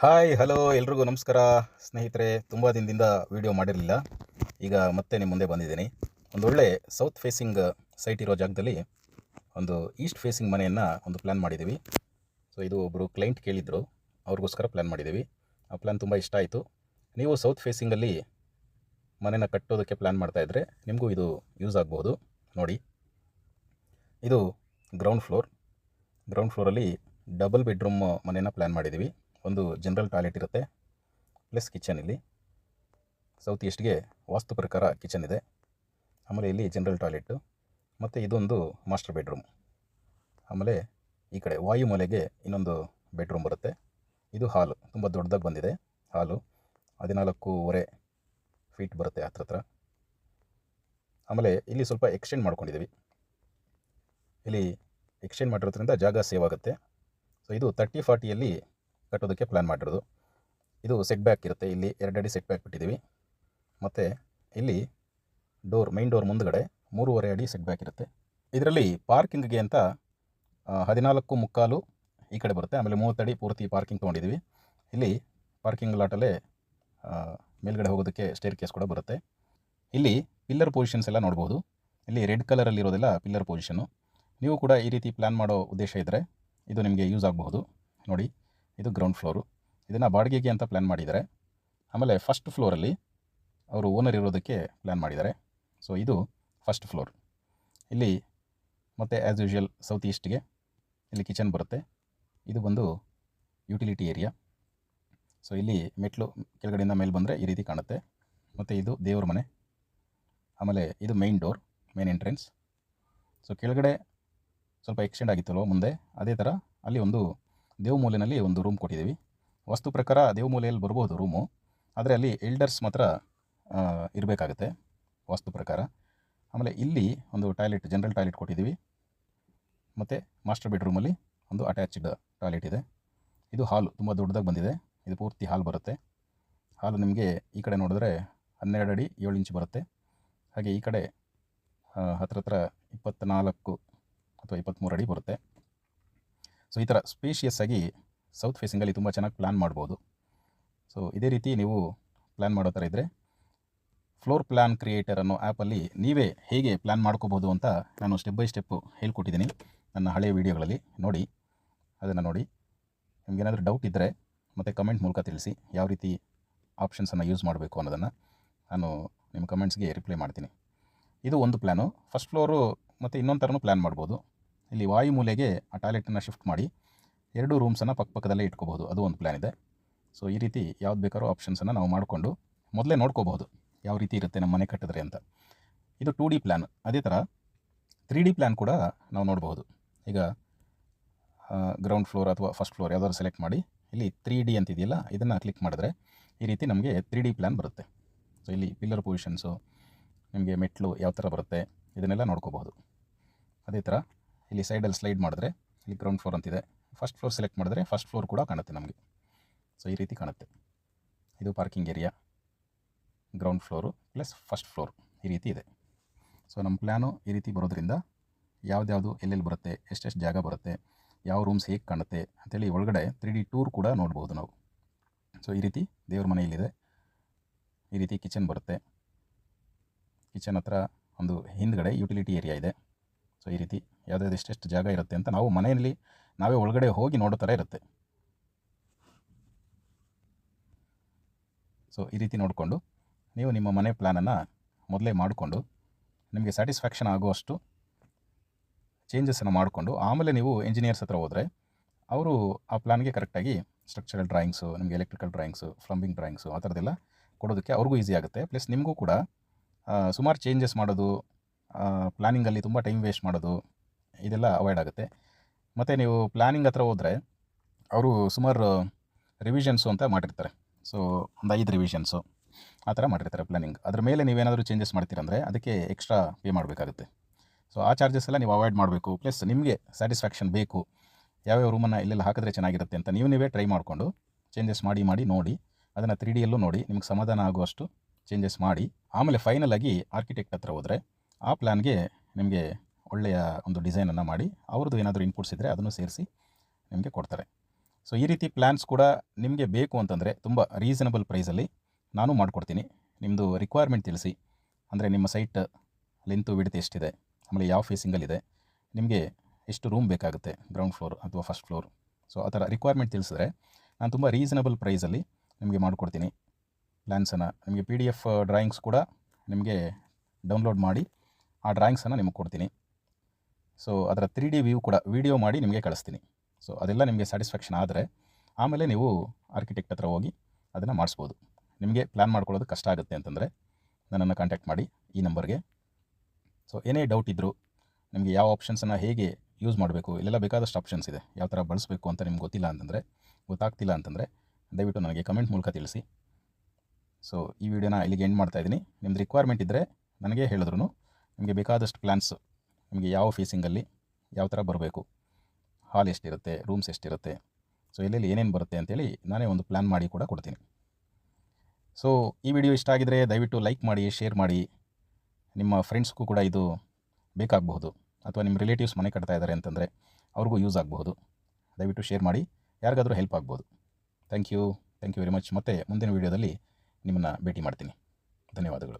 Hi hello ಎಲ್ರಿಗೂ ನಮಸ್ಕಾರ ಸ್ನೇಹಿತರೆ. ತುಂಬ ದಿನದಿಂದ ವೀಡಿಯೋ ಮಾಡಿರಲಿಲ್ಲ. ಈಗ ಮತ್ತೆ ನಿಮ್ಮ ಮುಂದೆ ಬಂದಿದ್ದೀನಿ. ಒಂದು ಒಳ್ಳೆ ಸೌತ್ ಫೇಸಿಂಗ್ ಸೈಟ್ ಇರೋ ಜಾಗದಲ್ಲಿ ಒಂದು ಈಸ್ಟ್ ಫೇಸಿಂಗ್ ಮನೆಯನ್ನು ಒಂದು ಪ್ಲ್ಯಾನ್ ಮಾಡಿದ್ದೀವಿ. ಸೊ ಇದು ಒಬ್ಬರು ಕ್ಲೈಂಟ್ ಕೇಳಿದ್ರು, ಅವ್ರಿಗೋಸ್ಕರ ಪ್ಲ್ಯಾನ್ ಮಾಡಿದ್ದೀವಿ. ಆ ಪ್ಲ್ಯಾನ್ ತುಂಬ ಇಷ್ಟ ಆಯಿತು. ನೀವು ಸೌತ್ ಫೇಸಿಂಗಲ್ಲಿ ಮನೆನ ಕಟ್ಟೋದಕ್ಕೆ ಪ್ಲ್ಯಾನ್ ಮಾಡ್ತಾಯಿದ್ರೆ ನಿಮಗೂ ಇದು ಯೂಸ್ ಆಗ್ಬೋದು. ನೋಡಿ, ಇದು ಗ್ರೌಂಡ್ ಫ್ಲೋರಲ್ಲಿ ಡಬಲ್ ಬೆಡ್ರೂಮ್ ಮನೆನ ಪ್ಲ್ಯಾನ್ ಮಾಡಿದ್ದೀವಿ. ಒಂದು ಜನರಲ್ ಟಾಯ್ಲೆಟ್ ಇರುತ್ತೆ, ಪ್ಲಸ್ ಕಿಚನ್. ಇಲ್ಲಿ ಸೌತ್ ಈಸ್ಟ್ಗೆ ವಾಸ್ತು ಪ್ರಕಾರ ಕಿಚನ್ ಇದೆ. ಆಮೇಲೆ ಇಲ್ಲಿ ಜನರಲ್ ಟಾಯ್ಲೆಟ್ಟು, ಮತ್ತು ಇದೊಂದು ಮಾಸ್ಟರ್ ಬೆಡ್ರೂಮ್. ಆಮೇಲೆ ಈ ಕಡೆ ವಾಯುಮೂಲೆಗೆ ಇನ್ನೊಂದು ಬೆಡ್ರೂಮ್ ಬರುತ್ತೆ. ಇದು ಹಾಲು, ತುಂಬ ದೊಡ್ಡದಾಗಿ ಬಂದಿದೆ. ಹಾಲು 14.5 ಫೀಟ್ ಬರುತ್ತೆ ಹತ್ರ. ಆಮೇಲೆ ಇಲ್ಲಿ ಸ್ವಲ್ಪ ಎಕ್ಸ್ಟೆಂಡ್ ಮಾಡ್ಕೊಂಡಿದ್ದೀವಿ. ಇಲ್ಲಿ ಎಕ್ಸ್ಟೆಂಡ್ ಮಾಡಿರೋದ್ರಿಂದ ಜಾಗ ಸೇವ್ ಆಗುತ್ತೆ. ಸೊ ಇದು 30-40ಯಲ್ಲಿ ಕಟ್ಟೋದಕ್ಕೆ ಪ್ಲ್ಯಾನ್ ಮಾಡಿರೋದು. ಇದು ಸೆಟ್ ಬ್ಯಾಕ್ ಇರುತ್ತೆ. ಇಲ್ಲಿ 2 ಅಡಿ ಸೆಟ್ ಬ್ಯಾಕ್ ಬಿಟ್ಟಿದ್ದೀವಿ. ಮತ್ತು ಇಲ್ಲಿ ಮೈನ್ ಡೋರ್ ಮುಂದುಗಡೆ 3.5 ಅಡಿ ಸೆಟ್ ಬ್ಯಾಕ್ ಇರುತ್ತೆ. ಇದರಲ್ಲಿ ಪಾರ್ಕಿಂಗ್ಗೆ ಅಂತ 14.75 ಈ ಕಡೆ ಬರುತ್ತೆ. ಆಮೇಲೆ 30 ಅಡಿ ಪೂರ್ತಿ ಪಾರ್ಕಿಂಗ್ ತೊಗೊಂಡಿದ್ದೀವಿ. ಇಲ್ಲಿ ಪಾರ್ಕಿಂಗ್ ಲಾಟಲ್ಲೇ ಮೇಲ್ಗಡೆ ಹೋಗೋದಕ್ಕೆ ಸ್ಟೇರ್ ಕೇಸ್ ಕೂಡ ಬರುತ್ತೆ. ಇಲ್ಲಿ ಪಿಲ್ಲರ್ ಪೊಸಿಷನ್ಸ್ ಎಲ್ಲ ನೋಡ್ಬೋದು. ಇಲ್ಲಿ ರೆಡ್ ಕಲರಲ್ಲಿರೋದೆಲ್ಲ ಪಿಲ್ಲರ್ ಪೊಸಿಷನ್ನು. ನೀವು ಕೂಡ ಈ ರೀತಿ ಪ್ಲ್ಯಾನ್ ಮಾಡೋ ಉದ್ದೇಶ ಇದ್ದರೆ ಇದು ನಿಮಗೆ ಯೂಸ್ ಆಗಬಹುದು. ನೋಡಿ, ಇದು ಗ್ರೌಂಡ್ ಫ್ಲೋರು. ಇದನ್ನು ಬಾಡಿಗೆಗೆ ಅಂತ ಪ್ಲ್ಯಾನ್ ಮಾಡಿದ್ದಾರೆ. ಆಮೇಲೆ ಫಸ್ಟ್ ಫ್ಲೋರಲ್ಲಿ ಅವರು ಓನರ್ ಇರೋದಕ್ಕೆ ಪ್ಲ್ಯಾನ್ ಮಾಡಿದ್ದಾರೆ. ಸೊ ಇದು ಫಸ್ಟ್ ಫ್ಲೋರ್. ಇಲ್ಲಿ ಮತ್ತು ಆ್ಯಸ್ ಯೂಶ್ವಲ್ ಸೌತ್ ಈಸ್ಟ್ಗೆ ಇಲ್ಲಿ ಕಿಚನ್ ಬರುತ್ತೆ. ಇದು ಬಂದು ಯುಟಿಲಿಟಿ ಏರಿಯಾ. ಸೊ ಇಲ್ಲಿ ಮೆಟ್ಲು ಕೆಳಗಡೆಯಿಂದ ಮೇಲೆ ಬಂದರೆ ಈ ರೀತಿ ಕಾಣುತ್ತೆ. ಮತ್ತು ಇದು ದೇವ್ರ ಮನೆ. ಆಮೇಲೆ ಇದು ಮೇನ್ ಎಂಟ್ರೆನ್ಸ್. ಸೊ ಕೆಳಗಡೆ ಸ್ವಲ್ಪ ಎಕ್ಸ್ಟೆಂಡ್ ಆಗಿತ್ತಲ್ವ ಮುಂದೆ, ಅದೇ ಥರ ಅಲ್ಲಿ ಒಂದು ದೇವಮೂಲೆಯಲ್ಲಿ ಒಂದು ರೂಮ್ ಕೊಟ್ಟಿದ್ದೀವಿ. ವಾಸ್ತು ಪ್ರಕಾರ ದೇವಮೂಲೆಯಲ್ಲಿ ಬರ್ಬೋದು ರೂಮು, ಆದರೆ ಅಲ್ಲಿ ಎಲ್ಡರ್ಸ್ ಮಾತ್ರ ಇರಬೇಕಾಗುತ್ತೆ ವಾಸ್ತು ಪ್ರಕಾರ. ಆಮೇಲೆ ಇಲ್ಲಿ ಒಂದು ಟಾಯ್ಲೆಟ್, ಜನರಲ್ ಟಾಯ್ಲೆಟ್ ಕೊಟ್ಟಿದ್ದೀವಿ. ಮತ್ತು ಮಾಸ್ಟರ್ ಬೆಡ್ರೂಮಲ್ಲಿ ಒಂದು ಅಟ್ಯಾಚ್ಡ್ ಟಾಯ್ಲೆಟ್ ಇದೆ. ಇದು ಹಾಲು ತುಂಬ ದೊಡ್ಡದಾಗಿ ಬಂದಿದೆ. ಇದು ಪೂರ್ತಿ ಹಾಲು ಬರುತ್ತೆ. ಹಾಲು ನಿಮಗೆ ಈ ಕಡೆ ನೋಡಿದ್ರೆ 12 ಅಡಿ 7 ಇಂಚ್ ಬರುತ್ತೆ. ಹಾಗೆ ಈ ಕಡೆ ಹತ್ರ 24 ಅಥವಾ 23 ಅಡಿ ಬರುತ್ತೆ. ಸೊ ಈ ಥರ ಸ್ಪೇಷಿಯಸ್ ಆಗಿ ಸೌತ್ ಫೇಸಿಂಗಲ್ಲಿ ತುಂಬ ಚೆನ್ನಾಗಿ ಪ್ಲ್ಯಾನ್ ಮಾಡ್ಬೋದು. ಸೊ ಇದೇ ರೀತಿ ನೀವು ಪ್ಲ್ಯಾನ್ ಮಾಡೋ ಥರ ಇದ್ದರೆ ಫ್ಲೋರ್ ಪ್ಲ್ಯಾನ್ ಕ್ರಿಯೇಟರ್ ಅನ್ನೋ ಆ್ಯಪಲ್ಲಿ ನೀವೇ ಹೇಗೆ ಪ್ಲ್ಯಾನ್ ಮಾಡ್ಕೋಬೋದು ಅಂತ ನಾನು ಸ್ಟೆಪ್ ಬೈ ಸ್ಟೆಪ್ಪು ಹೇಳ್ಕೊಟ್ಟಿದ್ದೀನಿ ನನ್ನ ಹಳೆಯ ವೀಡಿಯೋಗಳಲ್ಲಿ. ಅದನ್ನು ನೋಡಿ. ನಿಮಗೇನಾದರೂ ಡೌಟ್ ಇದ್ದರೆ ಮತ್ತು ಕಮೆಂಟ್ ಮೂಲಕ ತಿಳಿಸಿ, ಯಾವ ರೀತಿ ಆಪ್ಷನ್ಸನ್ನು ಯೂಸ್ ಮಾಡಬೇಕು ಅನ್ನೋದನ್ನು ನಾನು ನಿಮ್ಮ ಕಮೆಂಟ್ಸ್ಗೆ ರಿಪ್ಲೈ ಮಾಡ್ತೀನಿ. ಇದು ಒಂದು ಪ್ಲ್ಯಾನು. ಫಸ್ಟ್ ಫ್ಲೋರು ಮತ್ತು ಇನ್ನೊಂದು ಥರನೂ ಪ್ಲ್ಯಾನ್ ಮಾಡ್ಬೋದು. ಇಲ್ಲಿ ವಾಯುಮೂಲೆಗೆ ಆ ಟಾಯ್ಲೆಟನ್ನು ಶಿಫ್ಟ್ ಮಾಡಿ 2 ರೂಮ್ಸನ್ನು ಪಕ್ಕದಲ್ಲೇ ಇಟ್ಕೋಬಹುದು. ಅದು ಒಂದು ಪ್ಲ್ಯಾನ್ ಇದೆ. ಸೊ ಈ ರೀತಿ ಯಾವ್ದು ಬೇಕಾದ್ರೂ ಆಪ್ಷನ್ಸನ್ನು ನಾವು ಮಾಡಿಕೊಂಡು ಮೊದಲೇ ನೋಡ್ಕೋಬಹುದು ಯಾವ ರೀತಿ ಇರುತ್ತೆ ನಮ್ಮ ಮನೆ ಕಟ್ಟಿದ್ರೆ ಅಂತ. ಇದು 2D ಪ್ಲ್ಯಾನ್. ಅದೇ ಥರ 3D ಪ್ಲ್ಯಾನ್ ಕೂಡ ನಾವು ನೋಡ್ಬೋದು. ಈಗ ಗ್ರೌಂಡ್ ಫ್ಲೋರ್ ಅಥವಾ ಫಸ್ಟ್ ಫ್ಲೋರ್ ಯಾವುದಾದ್ರು ಸೆಲೆಕ್ಟ್ ಮಾಡಿ ಇಲ್ಲಿ 3D ಅಂತಿದೆಯಲ್ಲ, ಇದನ್ನು ಕ್ಲಿಕ್ ಮಾಡಿದ್ರೆ ಈ ರೀತಿ ನಮಗೆ 3D ಪ್ಲ್ಯಾನ್ ಬರುತ್ತೆ. ಸೊ ಇಲ್ಲಿ ಪಿಲ್ಲರ್ ಪೊಸಿಷನ್ಸು, ನಿಮಗೆ ಮೆಟ್ಲು ಯಾವ ಥರ ಬರುತ್ತೆ ಇದನ್ನೆಲ್ಲ ನೋಡ್ಕೋಬಹುದು. ಅದೇ ಥರ ಇಲ್ಲಿ ಸೈಡಲ್ಲಿ ಸ್ಲೈಡ್ ಮಾಡಿದ್ರೆ ಇಲ್ಲಿ ಗ್ರೌಂಡ್ ಫ್ಲೋರ್ ಅಂತಿದೆ. ಫಸ್ಟ್ ಫ್ಲೋರ್ ಸೆಲೆಕ್ಟ್ ಮಾಡಿದ್ರೆ ಫಸ್ಟ್ ಫ್ಲೋರ್ ಕೂಡ ಕಾಣುತ್ತೆ ನಮಗೆ. ಸೊ ಈ ರೀತಿ ಕಾಣುತ್ತೆ. ಇದು parking area, ground floor plus first floor ಈ ರೀತಿ ಇದೆ. ಸೊ ನಮ್ಮ ಪ್ಲ್ಯಾನು ಈ ರೀತಿ ಬರೋದ್ರಿಂದ ಯಾವ್ದು ಎಲ್ಲೆಲ್ಲಿ ಬರುತ್ತೆ, ಎಷ್ಟೆಷ್ಟು ಜಾಗ ಬರುತ್ತೆ, ಯಾವ ರೂಮ್ಸ್ ಹೇಗೆ ಕಾಣುತ್ತೆ ಅಂತೇಳಿ ಒಳಗಡೆ 3D ಟೂರ್ ಕೂಡ ನೋಡ್ಬೋದು ನಾವು. ಸೊ ಈ ರೀತಿ ದೇವ್ರ ಮನೆ ಇಲ್ಲಿದೆ. ಈ ರೀತಿ ಕಿಚನ್ ಬರುತ್ತೆ. ಕಿಚನ್ ಹತ್ರ ಒಂದು ಹಿಂದ್ಗಡೆ ಯುಟಿಲಿಟಿ ಏರಿಯಾ ಇದೆ. ಸೊ ಈ ರೀತಿ ಯಾವುದಾದ್ರು ಎಷ್ಟೆಷ್ಟು ಜಾಗ ಇರುತ್ತೆ ಅಂತ ನಾವು ಮನೆಯಲ್ಲಿ ನಾವೇ ಒಳಗಡೆ ಹೋಗಿ ನೋಡೋ ಥರ ಇರುತ್ತೆ. ಸೊ ಈ ರೀತಿ ನೋಡಿಕೊಂಡು ನೀವು ನಿಮ್ಮ ಮನೆ ಪ್ಲ್ಯಾನನ್ನು ಮೊದಲೇ ಮಾಡಿಕೊಂಡು ನಿಮಗೆ ಸ್ಯಾಟಿಸ್ಫ್ಯಾಕ್ಷನ್ ಆಗುವಷ್ಟು ಚೇಂಜಸನ್ನು ಮಾಡಿಕೊಂಡು ಆಮೇಲೆ ನೀವು ಇಂಜಿನಿಯರ್ಸ್ ಹತ್ರ ಹೋದರೆ ಅವರು ಆ ಪ್ಲ್ಯಾನ್ಗೆ ಕರೆಕ್ಟಾಗಿ ಸ್ಟ್ರಕ್ಚರಲ್ ಡ್ರಾಯಿಂಗ್ಸು, ನಿಮಗೆ ಎಲೆಕ್ಟ್ರಿಕಲ್ ಡ್ರಾಯಿಂಗ್ಸು, ಪ್ಲಂಬಿಂಗ್ ಡ್ರಾಯಿಂಗ್ಸು ಆ ಥರದ್ದೆಲ್ಲ ಕೊಡೋದಕ್ಕೆ ಅವ್ರಿಗೂ ಈಸಿ ಆಗುತ್ತೆ. ಪ್ಲಸ್ ನಿಮಗೂ ಕೂಡ ಸುಮಾರು ಚೇಂಜಸ್ ಮಾಡೋದು, ಪ್ಲ್ಯಾನಿಂಗಲ್ಲಿ ತುಂಬ ಟೈಮ್ ವೇಸ್ಟ್ ಮಾಡೋದು ಇದೆಲ್ಲ ಅವಾಯ್ಡ್ ಆಗುತ್ತೆ. ಮತ್ತು ನೀವು ಪ್ಲ್ಯಾನಿಂಗ್ ಹತ್ರ ಹೋದರೆ ಅವರು ಸುಮಾರು ರಿವಿಷನ್ಸು ಅಂತ ಮಾಡಿರ್ತಾರೆ. ಸೊ ಒಂದು 5 ರಿವಿಷನ್ಸು ಆ ಥರ ಮಾಡಿರ್ತಾರೆ ಪ್ಲ್ಯಾನಿಂಗ್. ಅದ್ರ ಮೇಲೆ ನೀವೇನಾದರೂ ಚೇಂಜಸ್ ಮಾಡ್ತೀರಂದರೆ ಅದಕ್ಕೆ ಎಕ್ಸ್ಟ್ರಾ ಪೇ ಮಾಡಬೇಕಾಗುತ್ತೆ. ಸೊ ಆ ಚಾರ್ಜಸ್ ಎಲ್ಲ ನೀವು ಅವಾಯ್ಡ್ ಮಾಡಬೇಕು. ಪ್ಲಸ್ ನಿಮಗೆ ಸ್ಯಾಟಿಸ್ಫ್ಯಾಕ್ಷನ್ ಬೇಕು, ಯಾವ್ಯಾವ ರೂಮನ್ನು ಎಲ್ಲೆಲ್ಲ ಹಾಕಿದ್ರೆ ಚೆನ್ನಾಗಿರುತ್ತೆ ಅಂತ ನೀವೇ ಟ್ರೈ ಮಾಡಿಕೊಂಡು ಚೇಂಜಸ್ ಮಾಡಿ ನೋಡಿ. ಅದನ್ನು 3Dಯಲ್ಲೂ ನೋಡಿ, ನಿಮ್ಗೆ ಸಮಾಧಾನ ಆಗುವಷ್ಟು ಚೇಂಜಸ್ ಮಾಡಿ ಆಮೇಲೆ ಫೈನಲ್ ಆಗಿ ಆರ್ಕಿಟೆಕ್ಟ್ ಹತ್ರ ಹೋದರೆ ಆ ಪ್ಲ್ಯಾನ್ಗೆ ನಿಮಗೆ ಒಳ್ಳೆಯ ಒಂದು ಡಿಸೈನನ್ನು ಮಾಡಿ ಅವ್ರದ್ದು ಏನಾದರೂ ಇನ್ಪುಟ್ಸ್ ಇದ್ದರೆ ಅದನ್ನು ಸೇರಿಸಿ ನಿಮಗೆ ಕೊಡ್ತಾರೆ. ಸೊ ಈ ರೀತಿ ಪ್ಲ್ಯಾನ್ಸ್ ಕೂಡ ನಿಮಗೆ ಬೇಕು ಅಂತಂದರೆ ತುಂಬ ರೀಸನಬಲ್ ಪ್ರೈಸಲ್ಲಿ ನಾನು ಮಾಡಿಕೊಡ್ತೀನಿ. ನಿಮ್ಮದು ರಿಕ್ವೈರ್ಮೆಂಟ್ ತಿಳಿಸಿ, ಅಂದರೆ ನಿಮ್ಮ ಸೈಟ್ ಲೆಂತು ವಿಡ್ತ್ ಎಷ್ಟಿದೆ, ಆಮೇಲೆ ಯಾವ ಫೇಸಿಂಗಲ್ಲಿದೆ, ನಿಮಗೆ ಎಷ್ಟು ರೂಮ್ ಬೇಕಾಗುತ್ತೆ, ಗ್ರೌಂಡ್ ಫ್ಲೋರ್ ಅಥವಾ ಫಸ್ಟ್ ಫ್ಲೋರ್. ಸೊ ಆ ಥರ ರಿಕ್ವೈರ್ಮೆಂಟ್ ತಿಳಿಸಿದ್ರೆ ನಾನು ತುಂಬ ರೀಸನಬಲ್ ಪ್ರೈಸಲ್ಲಿ ನಿಮಗೆ ಮಾಡಿಕೊಡ್ತೀನಿ ಪ್ಲ್ಯಾನ್ಸನ್ನು. ನಿಮಗೆ PDF ಡ್ರಾಯಿಂಗ್ಸ್ ಕೂಡ ನಿಮಗೆ ಡೌನ್ಲೋಡ್ ಮಾಡಿ ಆ ಡ್ರಾಯಿಂಗ್ಸನ್ನು ನಿಮಗೆ ಕೊಡ್ತೀನಿ. ಸೊ ಅದರ 3D ವ್ಯೂ ಕೂಡ ವೀಡಿಯೋ ಮಾಡಿ ನಿಮಗೆ ಕಳಿಸ್ತೀನಿ. ಸೊ ಅದೆಲ್ಲ ನಿಮಗೆ ಸ್ಯಾಟಿಸ್ಫ್ಯಾಕ್ಷನ್ ಆದರೆ ಆಮೇಲೆ ನೀವು ಆರ್ಕಿಟೆಕ್ಟ್ ಹತ್ರ ಹೋಗಿ ಅದನ್ನು ಮಾಡಿಸ್ಬೋದು. ನಿಮಗೆ ಪ್ಲ್ಯಾನ್ ಮಾಡ್ಕೊಳ್ಳೋದು ಕಷ್ಟ ಆಗುತ್ತೆ ಅಂತಂದರೆ ನನ್ನನ್ನು ಕಾಂಟ್ಯಾಕ್ಟ್ ಮಾಡಿ ಈ ನಂಬರ್ಗೆ. ಸೊ ಏನೇ ಡೌಟ್ ಇದ್ದರೂ, ನಿಮಗೆ ಯಾವ ಆಪ್ಷನ್ಸನ್ನು ಹೇಗೆ ಯೂಸ್ ಮಾಡಬೇಕು, ಇಲ್ಲೆಲ್ಲ ಬೇಕಾದಷ್ಟು ಆಪ್ಷನ್ಸ್ ಇದೆ, ಯಾವ ಥರ ಬಳಸಬೇಕು ಅಂತ ನಿಮ್ಗೆ ಗೊತ್ತಾಗ್ತಿಲ್ಲ ಅಂತಂದರೆ ದಯವಿಟ್ಟು ನನಗೆ ಕಮೆಂಟ್ ಮೂಲಕ ತಿಳಿಸಿ. ಸೊ ಈ ವಿಡಿಯೋನ ಇಲ್ಲಿಗೆ ಎಂಡ್ ಮಾಡ್ತಾಯಿದ್ದೀನಿ. ನಿಮ್ಮದು ರಿಕ್ವೈರ್ಮೆಂಟ್ ಇದ್ದರೆ ನನಗೆ ಹೇಳಿದ್ರು ನಿಮಗೆ ಬೇಕಾದಷ್ಟು ಪ್ಲ್ಯಾನ್ಸ್, ನಿಮಗೆ ಯಾವ ಫೇಸಿಂಗಲ್ಲಿ ಯಾವ ಥರ ಬರಬೇಕು, ಹಾಲ್ ಎಷ್ಟಿರುತ್ತೆ, ರೂಮ್ಸ್ ಎಷ್ಟಿರುತ್ತೆ, ಸೊ ಎಲ್ಲೆಲ್ಲಿ ಏನೇನು ಬರುತ್ತೆ ಅಂತೇಳಿ ನಾನೇ ಒಂದು ಪ್ಲ್ಯಾನ್ ಮಾಡಿ ಕೂಡ ಕೊಡ್ತೀನಿ. ಸೊ ಈ ವಿಡಿಯೋ ಇಷ್ಟ ಆಗಿದರೆ ದಯವಿಟ್ಟು ಲೈಕ್ ಮಾಡಿ, ಶೇರ್ ಮಾಡಿ. ನಿಮ್ಮ ಫ್ರೆಂಡ್ಸ್ಗೂ ಕೂಡ ಇದು ಬೇಕಾಗಬಹುದು, ಅಥವಾ ನಿಮ್ಮ ರಿಲೇಟಿವ್ಸ್ ಮನೆ ಕಟ್ತಾ ಇದ್ದಾರೆ ಅಂತಂದರೆ ಅವ್ರಿಗೂ ಯೂಸ್ ಆಗಬಹುದು. ದಯವಿಟ್ಟು ಶೇರ್ ಮಾಡಿ, ಯಾರಿಗಾದರೂ ಹೆಲ್ಪ್ ಆಗ್ಬೋದು. Thank you very much. ಮತ್ತೆ ಮುಂದಿನ ವಿಡಿಯೋದಲ್ಲಿ ನಿಮ್ಮನ್ನು ಭೇಟಿ ಮಾಡ್ತೀನಿ. ಧನ್ಯವಾದಗಳು.